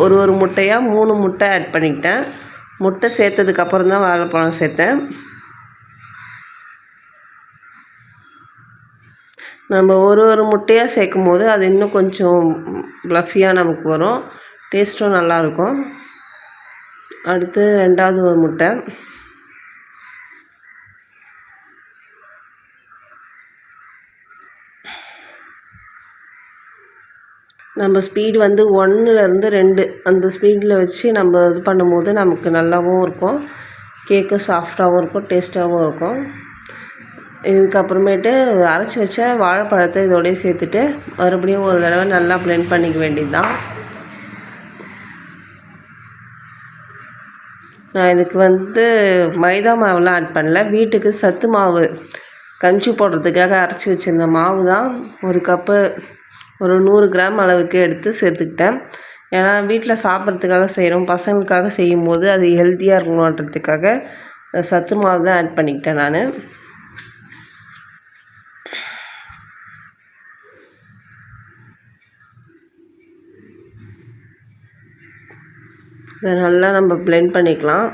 ஒரு முட்டையாக 3 முட்டை ஆட் பண்ணிக்கிட்டேன். முட்டை சேர்த்ததுக்கப்புறம் தான் வாழைப்பழம் சேர்த்தேன். நம்ம ஒரு முட்டையாக சேர்க்கும்போது அது இன்னும் கொஞ்சம் ப்ளஃபியாக நமக்கு வரும். டேஸ்ட்டும் நல்லாயிருக்கும். அடுத்து 2வது ஒரு முட்டை. நம்ம ஸ்பீடு வந்து 1லேருந்து 2 அந்த ஸ்பீடில் வச்சு நம்ம இது பண்ணும்போது நமக்கு நல்லாவும் இருக்கும். கேக்கும் சாஃப்டாகவும் இருக்கும், டேஸ்ட்டாகவும் இருக்கும். இதுக்கப்புறமேட்டு அரைச்சி வச்ச வாழைப்பழத்தை இதோடய சேர்த்துட்டு மறுபடியும் ஒரு தடவை நல்லா பிளெண்ட் பண்ணிக்க வேண்டியது தான். நான் இதுக்கு வந்து மைதா மாவுலாம் ஆட் பண்ணல. வீட்டுக்கு சத்து மாவு கஞ்சி போடுறதுக்காக அரைச்சி வச்சுருந்த மாவு தான் ஒரு கப்பு ஒரு 100 கிராம் அளவுக்கு எடுத்து சேர்த்துக்கிட்டேன். ஏன்னா வீட்டில் சாப்பிட்றதுக்காக செய்கிறோம், பசங்களுக்காக செய்யும்போது அது ஹெல்த்தியாக இருக்கணுன்றதுக்காக சத்து மாவு தான் ஆட் பண்ணிக்கிட்டேன் நான். இதை நல்லா நம்ம பிளெண்ட் பண்ணிக்கலாம்.